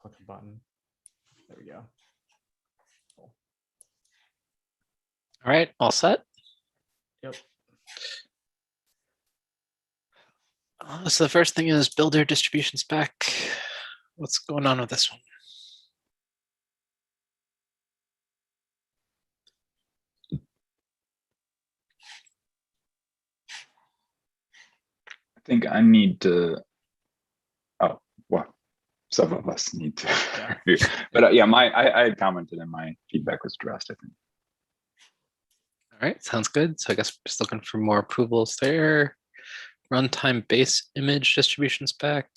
click a button. There we go. Cool. All right, all set. Yep. So the first thing is builder distribution spec. What's going on with this one? I think I need to, oh, well, some of us need to review. But yeah, I had commented and my feedback was addressed, I think. All right, sounds good. So I guess we're just looking for more approvals there. Runtime base image distribution spec.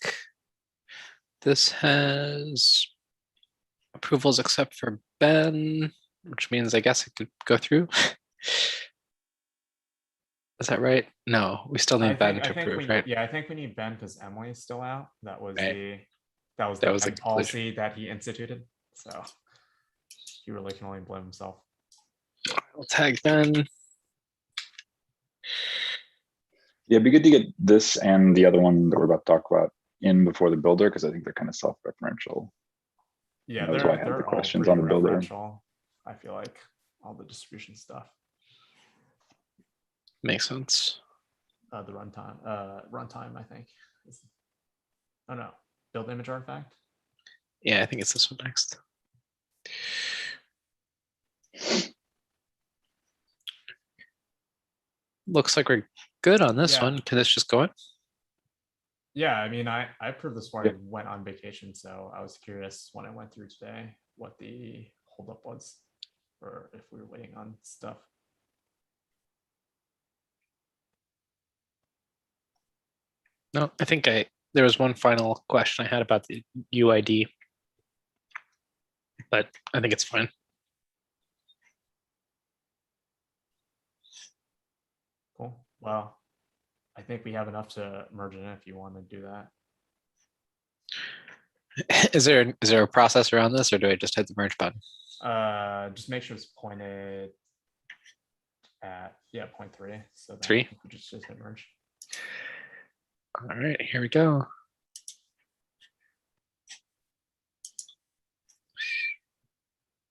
This has approvals except for Ben, which means I guess it could go through. Is that right? No, we still need Ben to approve, right? Yeah, I think we need Ben because Emily is still out. That was Right. the That was the Ben policy that he instituted. So he really can only blame himself. I'll tag Ben. Yeah, it'd be good to get this and the other one that we're about to talk about in before the builder, because I think they're kind of self-referential. Yeah, That's why I had the questions on the builder. I feel like all the distribution stuff. Makes sense. The runtime, I think. Oh no, build image artifact. Yeah, I think it's this one next. Looks like we're good on this one. Can this just go in? Yeah, I mean, I approved this before I went on vacation, so I was curious when I went through today what the holdup was, or if we were waiting on stuff. No, I think there was one final question I had about the UID, but I think it's fine. Cool. Well, I think we have enough to merge in if you want to do that. Is there a process around this, or do I just hit the merge button? Just make sure it's pointed at 0.3. So that 3. We just hit merge. All right, here we go.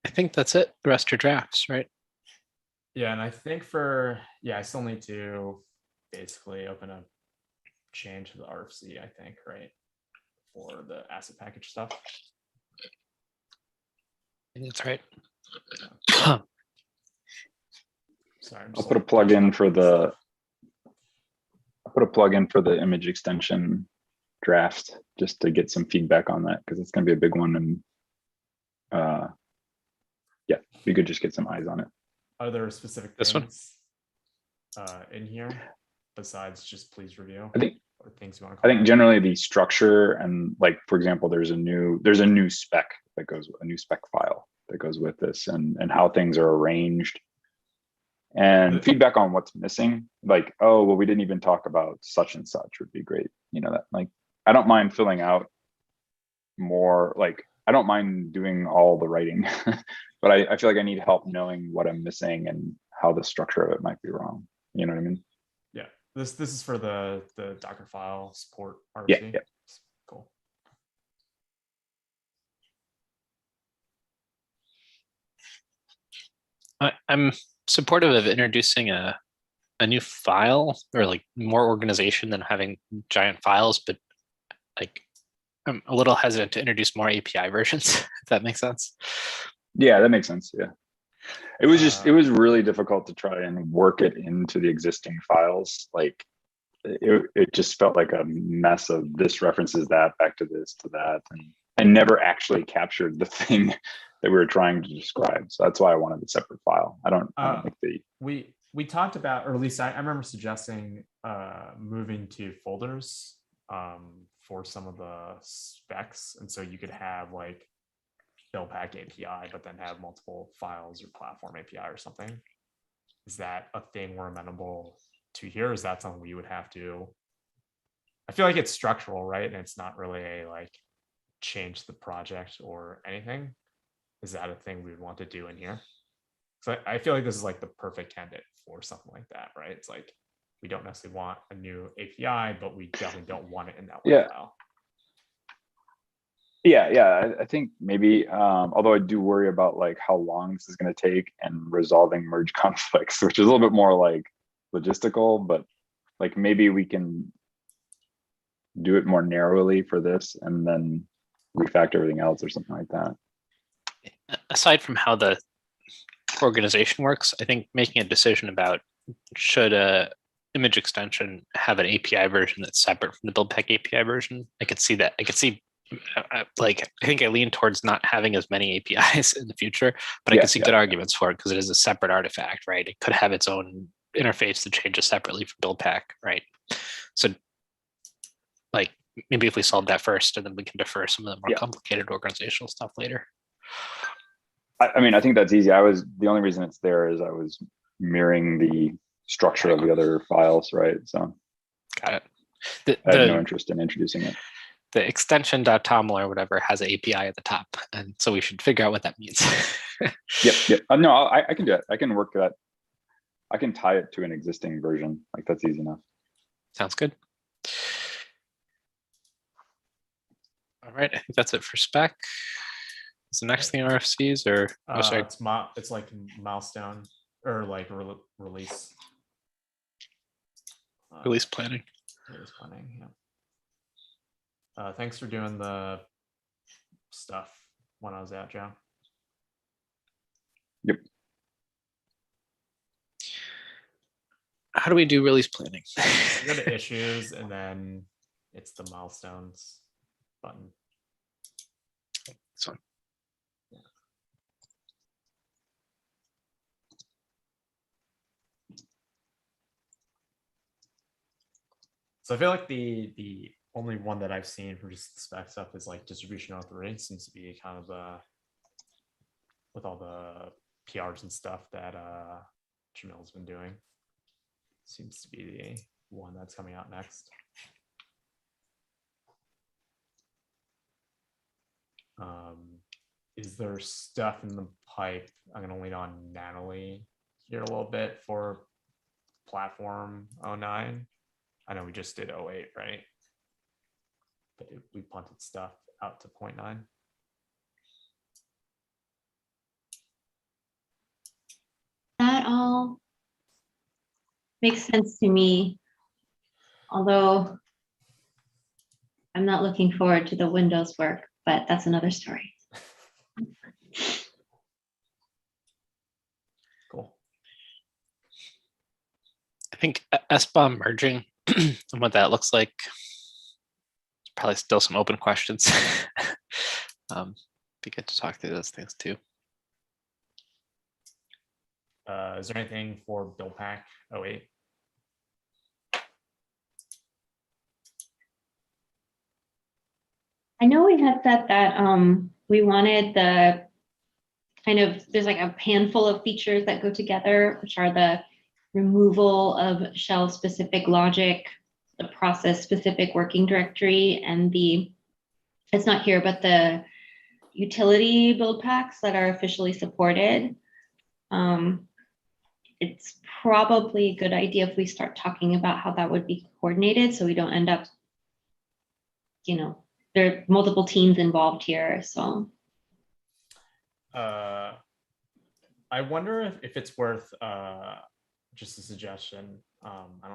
I think that's it. The rest are drafts, right? Yeah, and I think I still need to basically open a change to the RFC, I think, right? For the asset package stuff. That's right. Sorry, I'll put a plug in for the image extension draft just to get some feedback on that, because it's going to be a big one, and yeah, we could just get some eyes on it. Are there specific things in here besides just please review? I think or things you want to call generally the structure, and like, for example, there's a new spec that goes, a new spec file that goes with this, and how things are arranged, and feedback on what's missing. Like, oh, well, we didn't even talk about such and such would be great. You know, that, like, I don't mind filling out more, like, I don't mind doing all the writing, but I feel like I need help knowing what I'm missing and how the structure of it might be wrong. You know what I mean? Yeah, this is for the Docker file support RFC. Yeah. Cool. I'm supportive of introducing a new file, or like more organization than having giant files, but like I'm a little hesitant to introduce more API versions, if that makes sense. Yeah, that makes sense. Yeah. It was it was really difficult to try and work it into the existing files. Like, it just felt like a mess of this references that back to this to that, and I never actually captured the thing that we were trying to describe. So that's why I wanted a separate file. I don't think we talked about, or at least I remember suggesting moving to folders for some of the specs, and so you could have like build pack API, but then have multiple files or platform API or something. Is that a thing we're amenable to here? Is that something we would have to? I feel like it's structural, right? And it's not really a like change the project or anything. Is that a thing we would want to do in here? So I feel like this is like the perfect candidate for something like that, right? It's like we don't necessarily want a new API, but we definitely don't want it in that one file. Yeah, I think maybe, although I do worry about like how long this is going to take and resolving merge conflicts, which is a little bit more like logistical, but like maybe we can do it more narrowly for this and then refactor everything else or something like that. Aside from how the organization works, I think making a decision about should a image extension have an API version that's separate from the build pack API version. I could see that. I could see like I think I lean towards not having as many APIs in the future, but I Yeah, could see good arguments for it because it is a separate artifact, right? It could have its own interface that changes separately from build pack, right? So like maybe if we solve that first and then we can defer some of the more Yeah. complicated organizational stuff later. I mean, I think that's easy. The only reason it's there is I was mirroring the structure of the other files, right? So Got it. I had no interest in introducing it. The extension.toml or whatever has an API at the top. And so we should figure out what that means. Yep. No, I can do it. I can work that. I can tie it to an existing version. Like that's easy enough. Sounds good. All right, I think that's it for spec. Is the next thing RFCs or sorry. It's like milestone or like release. Release planning. Release planning, yeah. Thanks for doing the stuff when I was out, Joe. Yep. How do we do release planning? You go to issues and then it's the milestones button. This one. So I feel like the only one that I've seen for just the spec stuff is like distribution authority. Seems to be kind of with all the PRs and stuff that Jamil's been doing. Seems to be the one that's coming out next. Is there stuff in the pipe? I'm gonna lean on Natalie here a little bit for platform 09. I know we just did 08, right? But we punted stuff out to 0.9. That all makes sense to me, although I'm not looking forward to the Windows work, but that's another story. Cool. I think SBOM merging and what that looks like. Probably still some open questions. Be good to talk through those things too. Is there anything for build pack 08? I know we had said that we wanted the there's like a handful of features that go together, which are the removal of shell specific logic, the process specific working directory, and it's not here, but the utility build packs that are officially supported. It's probably a good idea if we start talking about how that would be coordinated so we don't end up, there are multiple teams involved here, so. I wonder if it's worth just a suggestion. I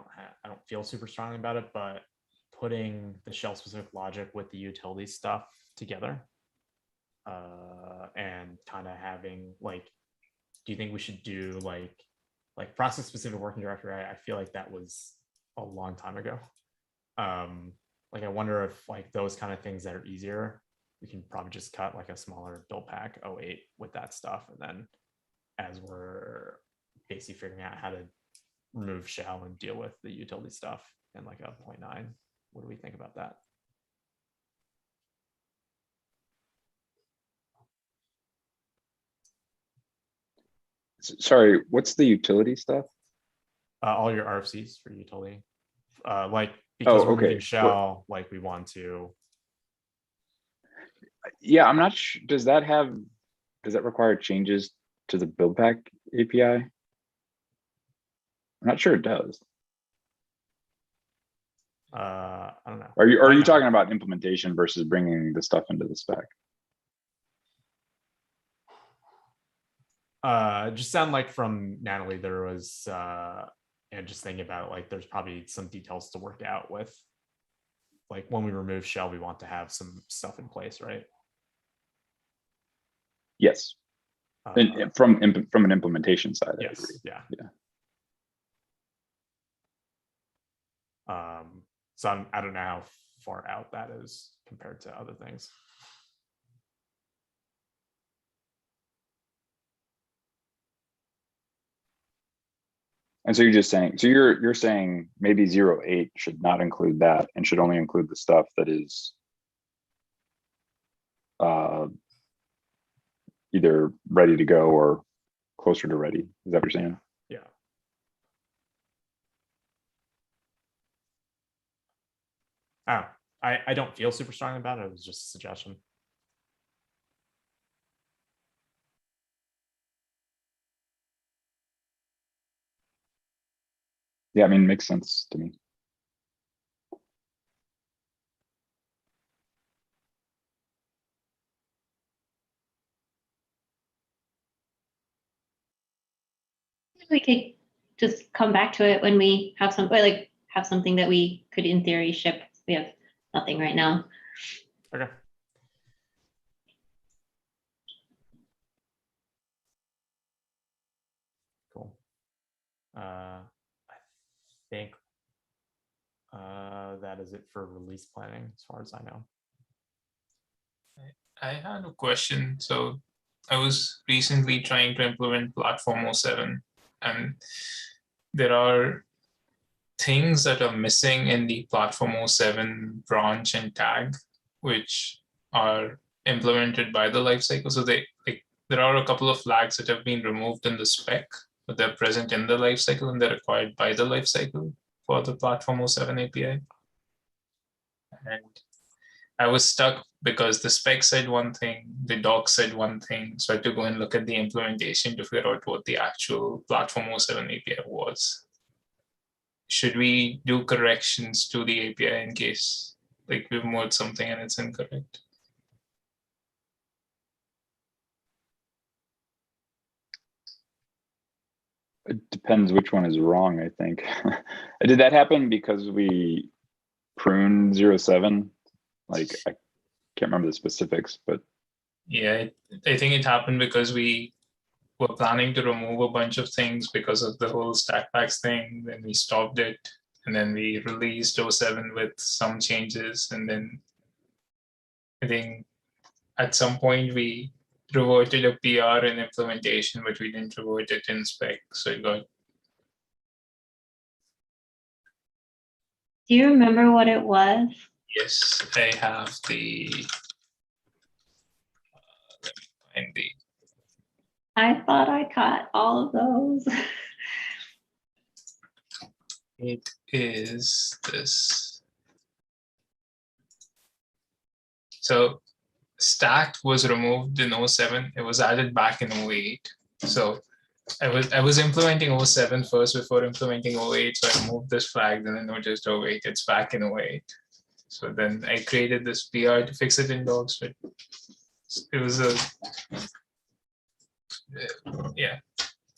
don't feel super strongly about it, but putting the shell specific logic with the utility stuff together and kind of having like, do you think we should do like process specific working directory? I feel like that was a long time ago. Like I wonder if like those kind of things that are easier, we can probably just cut like a smaller build pack 08 with that stuff, and then as we're basically figuring out how to remove shell and deal with the utility stuff in like a 0.9, what do we think about that? Sorry, what's the utility stuff? All your RFCs for utility, like because we're okay. moving shell, like we want to. Yeah, I'm not sure. Does that require changes to the build pack API? I'm not sure it does. I don't know. Are I you know. talking about implementation versus bringing the stuff into the spec? Just sound like from Natalie, there was, and just thinking about it, like there's probably some details to work out with. Like when we remove shell, we want to have some stuff in place, right? Yes. And from an implementation side, I Yes. agree. Yeah. Yeah. So I don't know how far out that is compared to other things. And so you're just saying, so you're saying maybe 0.8 should not include that and should only include the stuff that is either ready to go or closer to ready. Is that what you're saying? Yeah. Oh, I don't feel super strong about it. It was just a suggestion. Yeah, I mean, makes sense to me. We could just come back to it when we have some, or like have something that we could in theory ship. We have nothing right now. Okay. Cool. I think that is it for release planning, as far as I know. I had a question. So I was recently trying to implement Platform 07, and there are things that are missing in the Platform 07 branch and tag, which are implemented by the lifecycle. So there are a couple of flags that have been removed in the spec, but they're present in the lifecycle and they're required by the lifecycle for the Platform 07 API. And I was stuck because the spec said one thing, the doc said one thing. So I had to go and look at the implementation to figure out what the actual Platform 07 API was. Should we do corrections to the API in case like we've moved something and it's incorrect? It depends which one is wrong, I think. Did that happen because we pruned 07? Like, I can't remember the specifics, but yeah, I think it happened because we were planning to remove a bunch of things because of the whole stack packs thing. Then we stopped it, and then we released 07 with some changes, and then I think at some point we reverted a PR in implementation, but we didn't revert it in spec, so it got. Do you remember what it was? Yes, I have the. Let me find the. I thought I caught all of those. It is this. So stacked was removed in 07. It was added back in 08. So I was implementing 07 first before implementing 08. So I removed this flag, and then noticed, oh wait, it's back in 08. So then I created this PR to fix it in docs, but it was a yeah.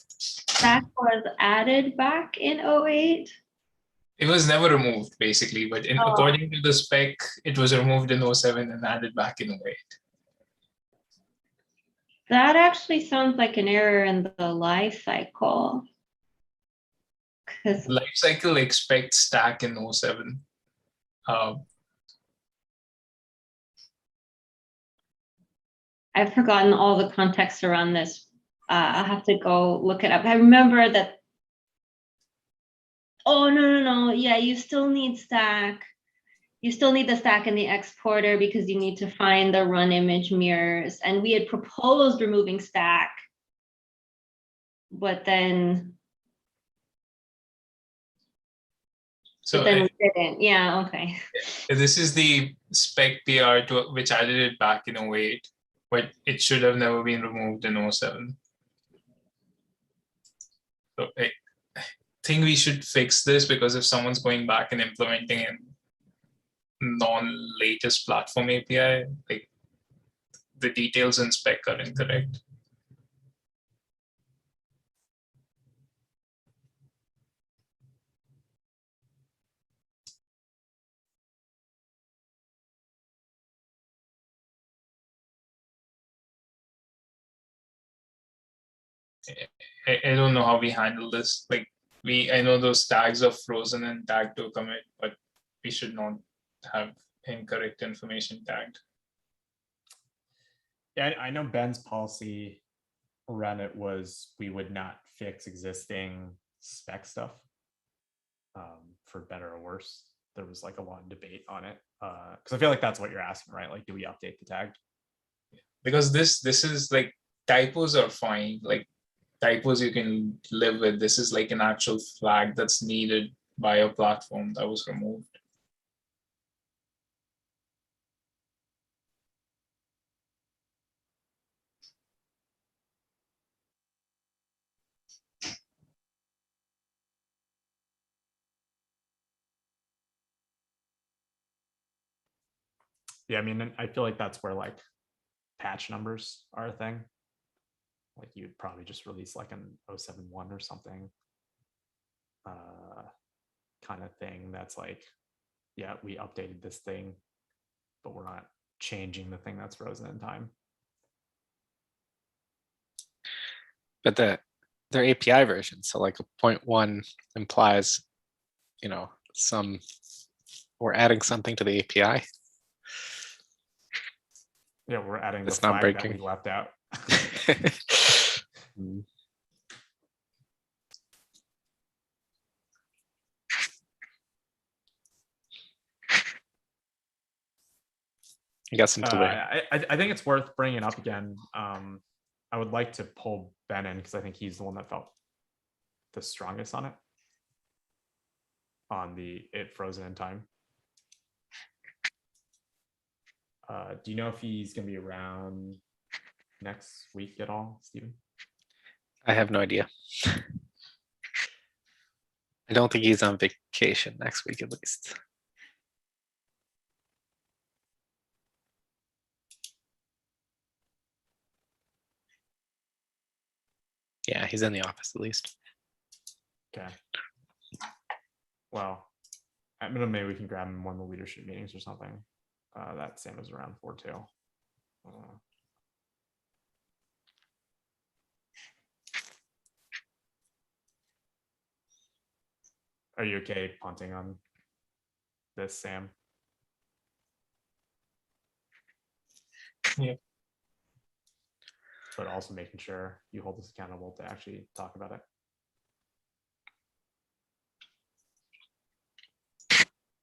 Stack was added back in 08. It was never removed basically, but according to the spec, it was removed in 07 and added back in 08. That actually sounds like an error in the life cycle. Because Life cycle expects stack in 07. I've forgotten all the context around this. I'll have to go look it up. I remember that. Oh, no. Yeah, you still need stack. You still need the stack in the exporter because you need to find the run image mirrors. And we had proposed removing stack, but then. So then we didn't. Yeah, okay. This is the spec PR which added it back in 08, but it should have never been removed in 07. So I think we should fix this, because if someone's going back and implementing and non-latest platform API, like the details in spec are incorrect. I don't know how we handle this. Like I know those tags are frozen in tag to commit, but we should not have incorrect information tagged. Yeah, I know Ben's policy around it was we would not fix existing spec stuff. For better or worse, there was like a lot of debate on it. Because I feel like that's what you're asking, right? Like, do we update the tag? Because this is like typos are fine. Like typos you can live with. This is like an actual flag that's needed by a platform that was removed. Yeah, I mean, I feel like that's where like patch numbers are a thing. Like you'd probably just release like an 071 or something kind of thing that's like, yeah, we updated this thing, but we're not changing the thing that's frozen in time. But their API version, so like a 0.1 implies, you know, we're adding something to the API. Yeah, we're adding the It's not flag that breaking. we left out. Mm. I guess until they I think it's worth bringing up again. I would like to pull Ben in because I think he's the one that felt the strongest on it. On the it frozen in time. Do you know if he's going to be around next week at all, Stephen? I have no idea. I don't think he's on vacation next week at least. Yeah, he's in the office at least. Okay. Well, at minimum, maybe we can grab him in one of the leadership meetings or something. That Sam is around for too. Are you okay punting on this, Sam? Yeah. But also making sure you hold us accountable to actually talk about it.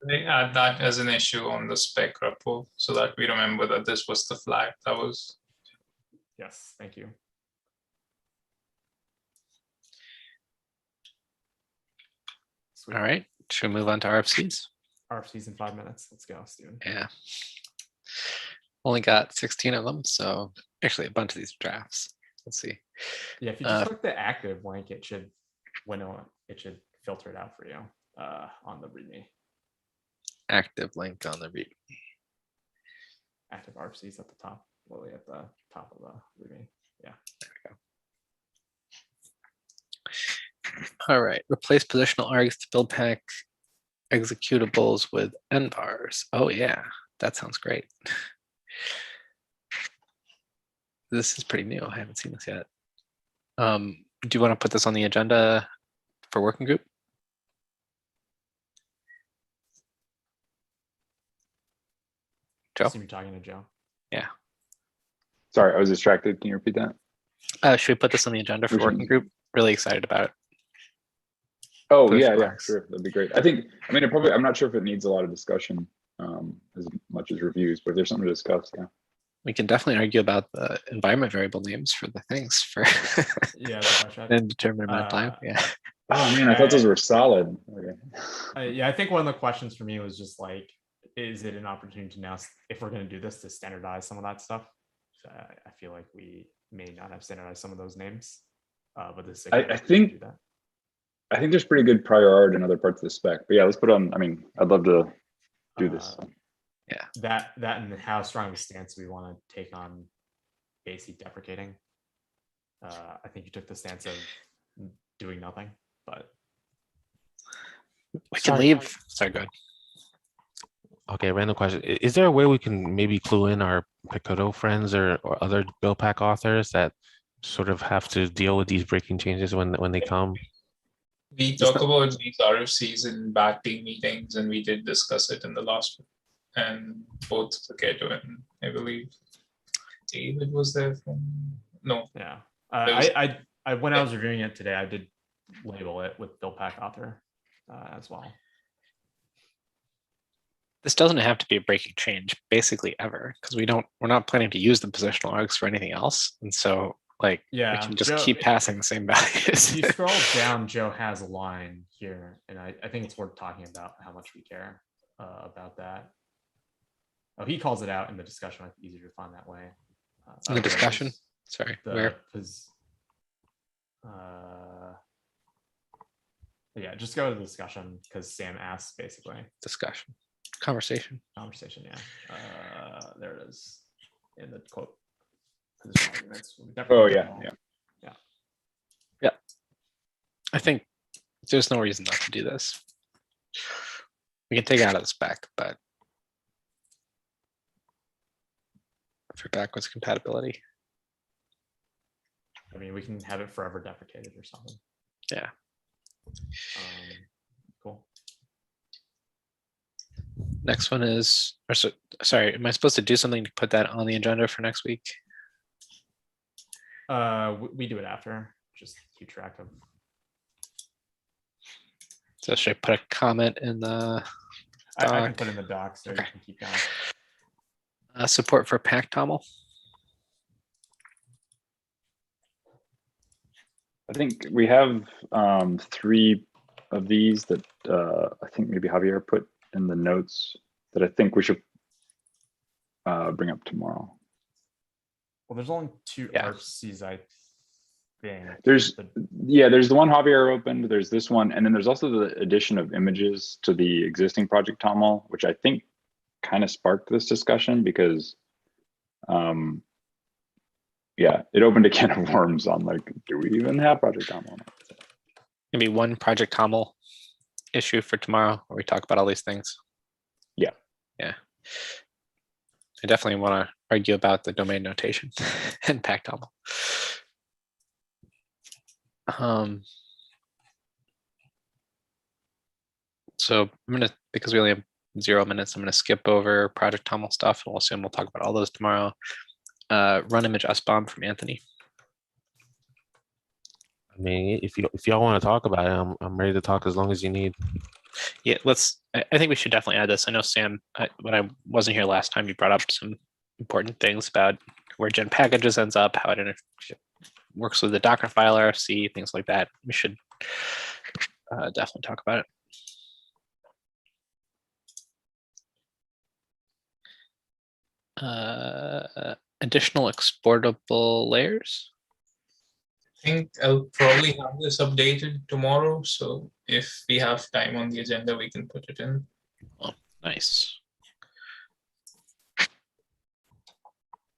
They add that as an issue on the spec repo so that we remember that this was the flag that was. Yes, thank you. Sweet. All right, should we move on to RFCs? RFCs in 5 minutes. Let's go, Steven. Yeah. Only got 16 of them, so actually a bunch of these drafts. Let's see. Yeah, if you just click the active link, it should filter it out for you on the README. Active link on the read. Active RFCs at the top, literally at the top of the README. Yeah. There we go. All right, replace positional args to build pack executables with nvars. Oh yeah, that sounds great. This is pretty new. I haven't seen this yet. Do you want to put this on the agenda for working group? Joe? Assume you're talking to Joe. Yeah. Sorry, I was distracted. Can you repeat that? Should we put this on the agenda for We should. working group? Really excited about it. Oh, Push yeah, marks. sure. That'd be great. I mean, I'm not sure if it needs a lot of discussion as much as reviews, but if there's something to discuss, yeah. We can definitely argue about the environment variable names for the things for Yeah, that's what I tried. indeterminate amount of time. Yeah. Oh man, I thought those were solid. Okay. Yeah, I think one of the questions for me was just like, is it an opportunity to now, if we're going to do this, to standardize some of that stuff? So I feel like we may not have standardized some of those names, but this I think there's pretty good prior art in other parts of the spec, but yeah, let's put on. I mean, I'd love to do this. that and how strong of a stance we want to take on basic deprecating. I think you took the stance of doing nothing, but We can Sorry. leave. Sorry, go ahead. Okay, random question. Is there a way we can maybe clue in our Picoto friends or other bill pack authors that sort of have to deal with these breaking changes when they come? We talk about these RFCs in back team meetings, and we did discuss it in the last one. And both Paketo and I believe David was there from. No, yeah. There was- I when I was reviewing it today, I did label it with bill pack author as well. This doesn't have to be a breaking change basically ever, because we're not planning to use the positional args for anything else. And so like Yeah, we can just Joe- keep passing the same values. If you scroll down, Joe has a line here, and I think it's worth talking about how much we care about that. Oh, he calls it out in the discussion. It's easier to find that way. In the discussion? Sorry, where? Yeah, just go to the discussion because Sam asks basically. Discussion. Conversation. Conversation, yeah. There it is in the quote. Position arguments. Oh, yeah, yeah. I think there's no reason not to do this. We can take it out of the spec, but for backwards compatibility. I mean, we can have it forever deprecated or something. Yeah. Cool. Next one is, or so, sorry, am I supposed to do something to put that on the agenda for next week? We do it after. Just keep track of. So should I put a comment in the I can doc? put in the doc so Okay. you can keep going. Support for pack TOML? I think we have 3 of these that I think maybe Javier put in the notes that I think we should bring up tomorrow. Well, there's only 2 Yeah. RFCs, I think. There's The- there's the one Javier opened, there's this one, and then there's also the addition of images to the existing project TOML, which I think kind of sparked this discussion because yeah, it opened a can of worms on like, do we even have project TOML? Maybe one project TOML issue for tomorrow where we talk about all these things. Yeah. Yeah. I definitely want to argue about the domain notation and pack TOML. So I'm gonna, because we only have 0 minutes, I'm gonna skip over project TOML stuff and we'll assume we'll talk about all those tomorrow. Run image SBOM from Anthony. I mean, if y'all want to talk about it, I'm ready to talk as long as you need. Yeah, I think we should definitely add this. I know Sam, when I wasn't here last time, you brought up some important things about where gen packages ends up, how it works with the Docker file RFC, things like that. We should definitely talk about it. Additional exportable layers. I think I'll probably have this updated tomorrow. So if we have time on the agenda, we can put it in. Oh, nice.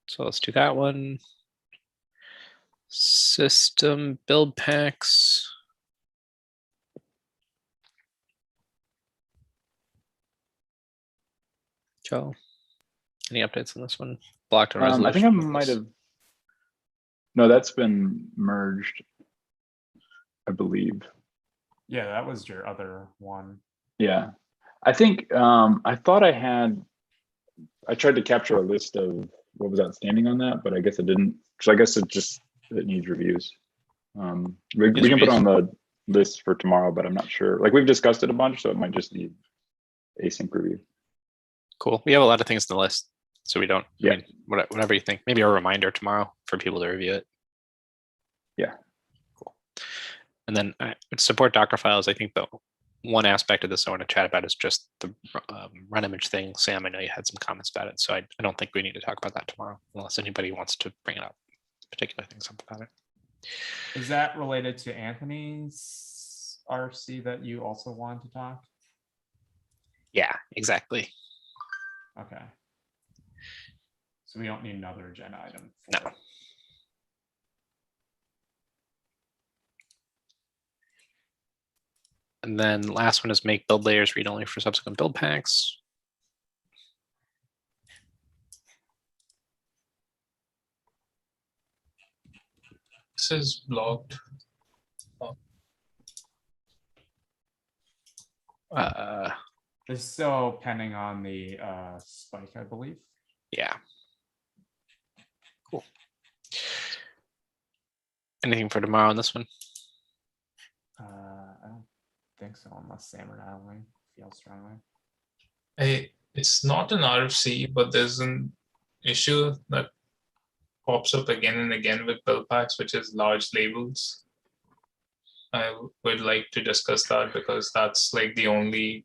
So let's do that one. System build packs. Joe, any updates on this one? Blocked on resolution. I think I might have. No, that's been merged, I believe. Yeah, that was your other one. Yeah, I think I thought I tried to capture a list of what was outstanding on that, but I guess it didn't. So I guess it needs reviews. We can put it on the list for tomorrow, but I'm not sure. Like we've discussed it a bunch, so it might just need async review. Cool. We have a lot of things in the list, so we don't. Yeah. I mean, whatever you think. Maybe a reminder tomorrow for people to review it. Yeah. Cool. And then support Docker files. I think the one aspect of this I want to chat about is just the run image thing. Sam, I know you had some comments about it, so I don't think we need to talk about that tomorrow, unless anybody wants to bring it up. Particular things about it. Is that related to Anthony's RFC that you also wanted to talk? Yeah, exactly. Okay. So we don't need another agenda item. No. for- And then last one is make build layers read only for subsequent build packs. This is blocked. This is still pending on the spike, I believe. Yeah. Cool. Anything for tomorrow on this one? I don't think so, unless Sam or Natalie feel strongly. It's not an RFC, but there's an issue that pops up again and again with build packs, which is large labels. I would like to discuss that because that's like the only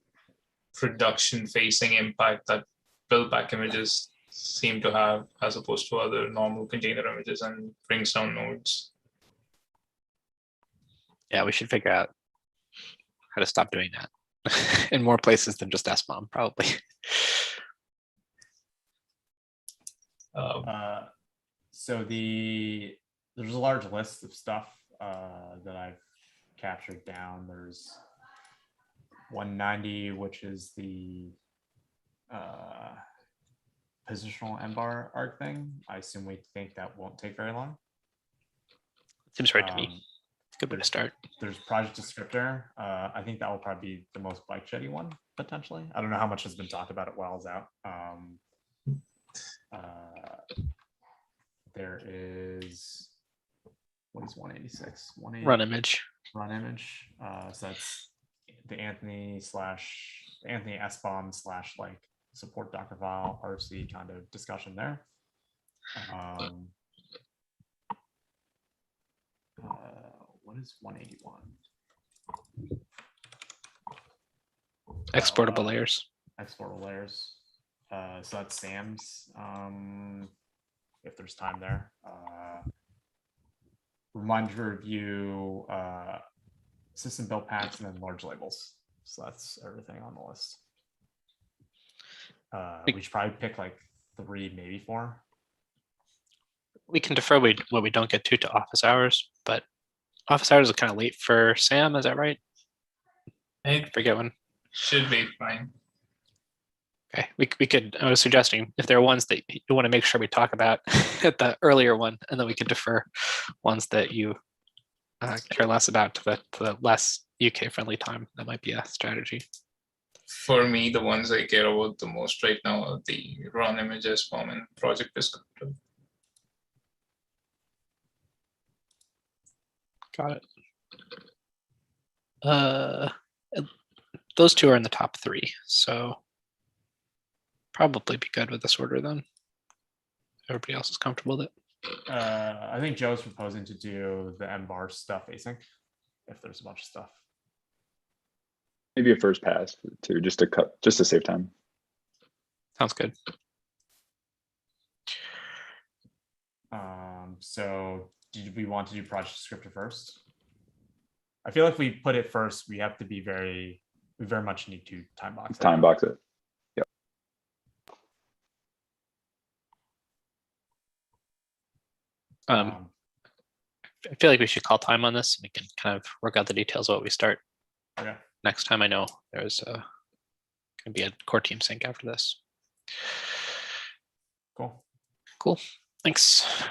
production facing impact that build pack images seem to have, as opposed to other normal container images, and brings down nodes. Yeah, we should figure out how to stop doing that in more places than just SMOM, probably. So there's a large list of stuff that I've captured down. There's 190, which is the positional M-bar arc thing. I assume we think that won't take very long. Seems right to me. Good way to start. There's project descriptor. I think that will probably be the most bike sheddy one, potentially. I don't know how much has been talked about it while it's out. There is, what is 186? 180 Run image. Run image. So that's the Anthony S-bomb / like support Docker file RC kind of discussion there. What is 181? Exportable layers. Exportable layers. So that's Sam's. If there's time there. Reminder to review system build packs and then large labels. So that's everything on the list. We should probably pick like 3, maybe 4. We can defer what we don't get to office hours, but office hours are kind of late for Sam. Is that right? I forget when. Should be fine. Okay, we could. I was suggesting if there are ones that you want to make sure we talk about at the earlier one, and then we could defer ones that you care less about to the less UK friendly time. That might be a strategy. For me, the ones I care about the most right now are the run images form and project descriptor. Got it. Those two are in the top 3, so probably be good with this order then. Everybody else is comfortable with it. I think Joe's proposing to do the M-bar stuff async if there's a bunch of stuff. Maybe a first pass too, just to save time. Sounds good. So did we want to do project descriptor first? I feel like we put it first, we have to be we very much need to time box it. Time box it. Yep. I feel like we should call time on this. And we can kind of work out the details of what we start. Okay. Next time I know there's going to be a core team sync after this. Cool. Cool. Thanks.